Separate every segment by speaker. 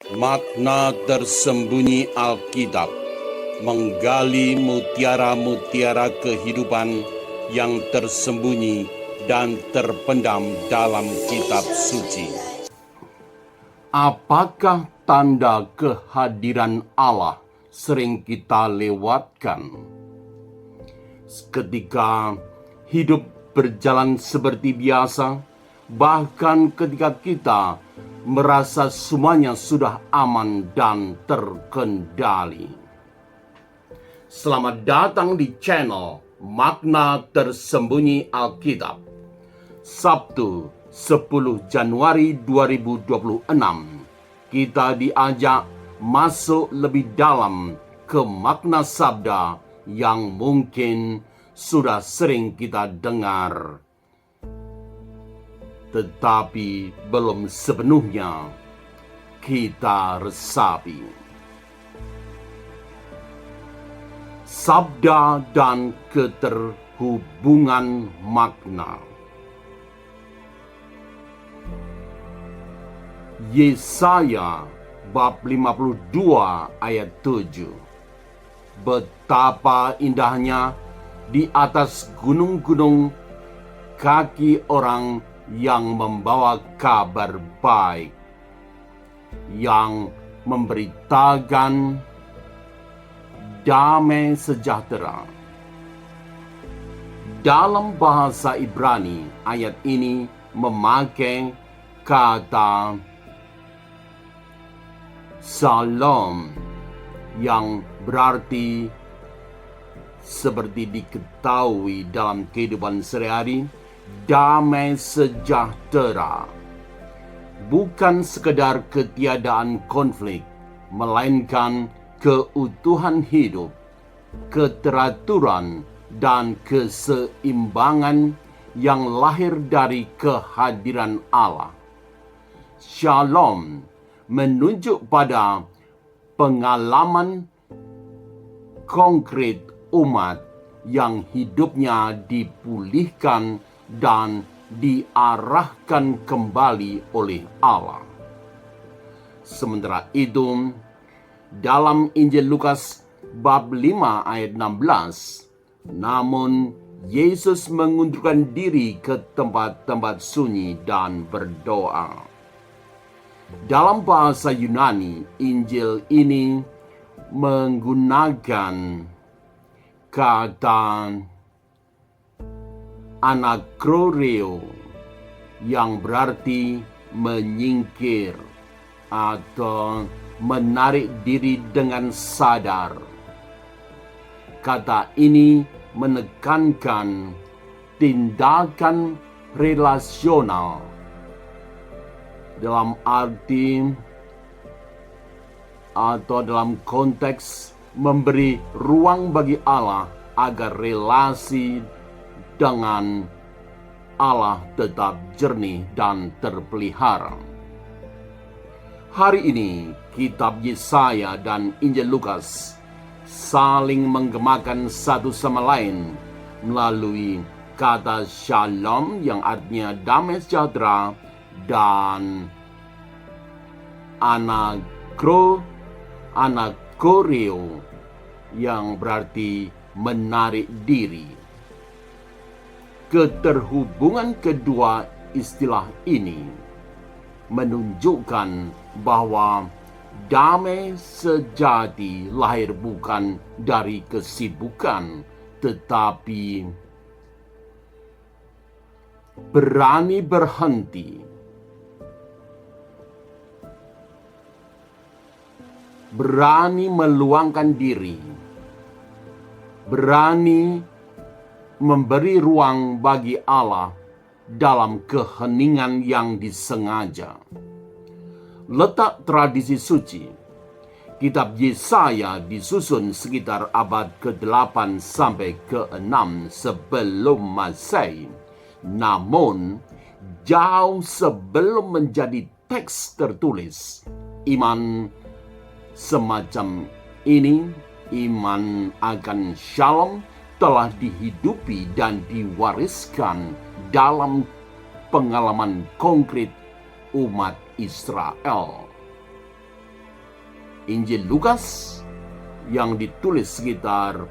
Speaker 1: Makna tersembunyi Alkitab menggali mutiara-mutiara kehidupan yang tersembunyi dan terpendam dalam kitab suci. Apakah tanda kehadiran Allah sering kita lewatkan? Ketika hidup berjalan seperti biasa, bahkan ketika kita merasa semuanya sudah aman dan terkendali. Selamat datang di channel Makna Tersembunyi Alkitab. Sabtu 10 Januari 2026, kita diajak masuk lebih dalam ke makna sabda yang mungkin sudah sering kita dengar, tetapi belum sepenuhnya kita resapi. Sabda dan keterhubungan makna. Yesaya bab 52 ayat 7. Betapa indahnya di atas gunung-gunung kaki orang yang membawa kabar baik, yang memberitakan damai sejahtera. Dalam bahasa Ibrani, ayat ini memakai kata Shalom yang berarti seperti diketahui dalam kehidupan sehari-hari, damai sejahtera. Bukan sekedar ketiadaan konflik, melainkan keutuhan hidup, keteraturan, dan keseimbangan yang lahir dari kehadiran Allah. Shalom menunjuk pada pengalaman konkret umat yang hidupnya dipulihkan dan diarahkan kembali oleh Allah. Sementara itu, dalam Injil Lukas bab 5 ayat 16, namun Yesus mengundurkan diri ke tempat-tempat sunyi dan berdoa. Dalam bahasa Yunani, Injil ini menggunakan kata anakroreo yang berarti menyingkir atau menarik diri dengan sadar. Kata ini menekankan tindakan relasional dalam arti atau dalam konteks memberi ruang bagi Allah agar relasi dengan Allah tetap jernih dan terpelihara. Hari ini, kitab Yesaya dan Injil Lukas saling menggemakan satu sama lain melalui kata shalom yang artinya damai sejahtera dan anakoreo yang berarti menarik diri. Keterhubungan kedua istilah ini menunjukkan bahwa damai sejati lahir bukan dari kesibukan, tetapi berani berhenti, berani meluangkan diri, berani memberi ruang bagi Allah dalam keheningan yang disengaja. Letak tradisi suci. Kitab Yesaya disusun sekitar abad ke-8 sampai ke-6 sebelum Masehi. Namun, jauh sebelum menjadi teks tertulis, iman semacam ini, iman akan shalom, telah dihidupi dan diwariskan dalam pengalaman konkret umat Israel. Injil Lukas yang ditulis sekitar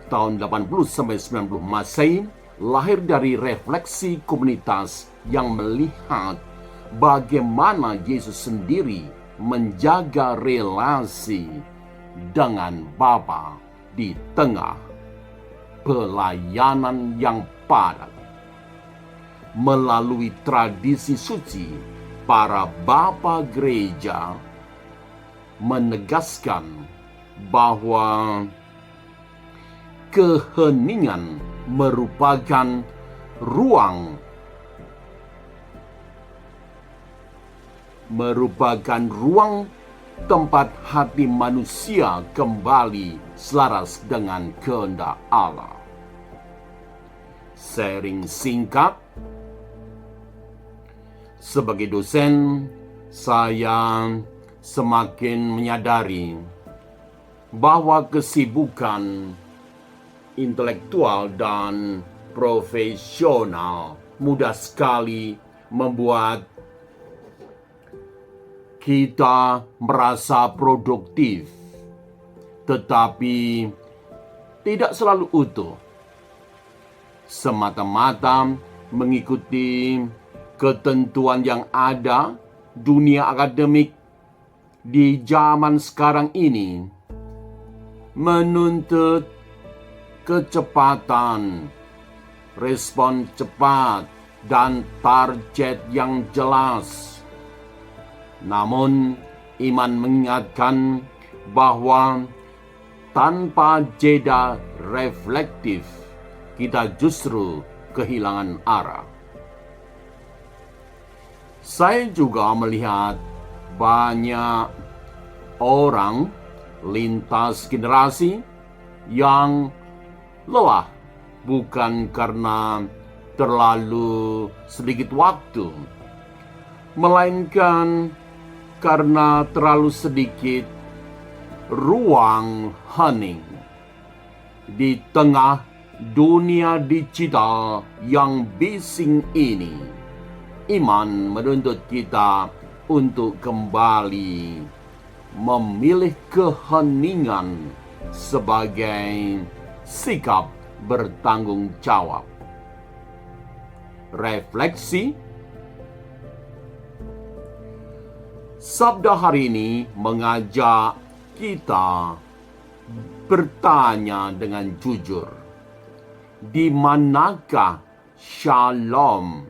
Speaker 1: tahun 80-90 Masehi lahir dari refleksi komunitas yang melihat bagaimana Yesus sendiri menjaga relasi dengan Bapa di tengah pelayanan yang padat. Melalui tradisi suci, para bapa gereja menegaskan bahwa keheningan merupakan ruang tempat hati manusia kembali selaras dengan kehendak Allah. Sharing singkat, sebagai dosen, saya semakin menyadari bahwa kesibukan intelektual dan profesional mudah sekali membuat kita merasa produktif, tetapi tidak selalu utuh. Semata-mata mengikuti ketentuan yang ada, dunia akademik di zaman sekarang ini menuntut kecepatan, respon cepat, dan target yang jelas. Namun, iman mengingatkan bahwa tanpa jeda reflektif, kita justru kehilangan arah. Saya juga melihat banyak orang lintas generasi yang lelah bukan karena terlalu sedikit waktu, melainkan karena terlalu sedikit ruang hening. Di tengah dunia digital yang bising ini, iman menuntut kita untuk kembali memilih keheningan sebagai sikap bertanggung jawab. Refleksi. Sabda hari ini mengajak kita bertanya dengan jujur, di manakah shalom,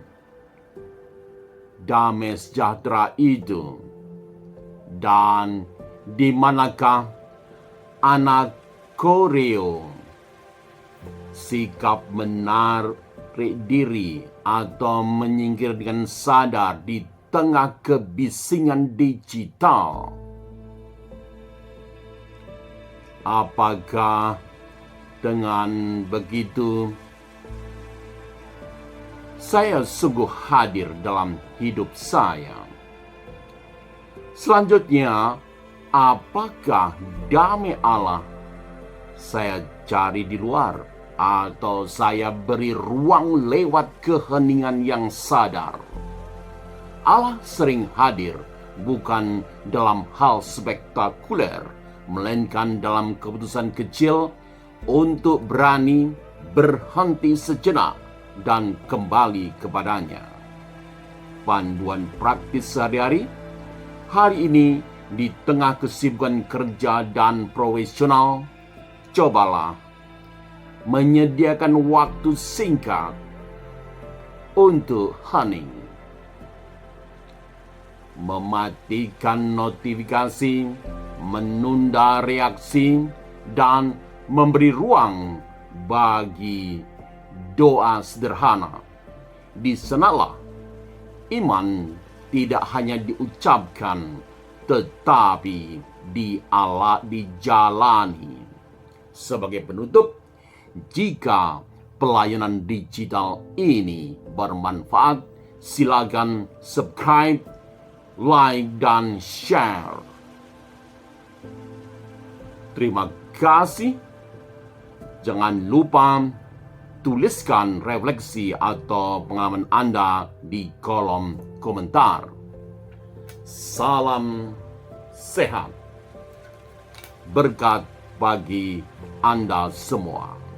Speaker 1: damai sejahtera itu, dan di manakah anakoreo, sikap menarik diri atau menyingkir dengan sadar di tengah kebisingan digital. Apakah dengan begitu saya sungguh hadir dalam hidup saya? Selanjutnya, apakah damai Allah saya cari di luar atau saya beri ruang lewat keheningan yang sadar? Allah sering hadir bukan dalam hal spektakuler, melainkan dalam keputusan kecil untuk berani berhenti sejenak dan kembali kepadanya. Panduan praktis sehari-hari, hari ini di tengah kesibukan kerja dan profesional, cobalah menyediakan waktu singkat untuk hening. Mematikan notifikasi, menunda reaksi, dan memberi ruang bagi doa sederhana. Di sanalah iman tidak hanya diucapkan, tetapi dijalani. Sebagai penutup, jika pelayanan digital ini bermanfaat, silakan subscribe, like, dan share. Terima kasih. Jangan lupa tuliskan refleksi atau pengalaman Anda di kolom komentar. Salam sehat. berkat bagi Anda semua.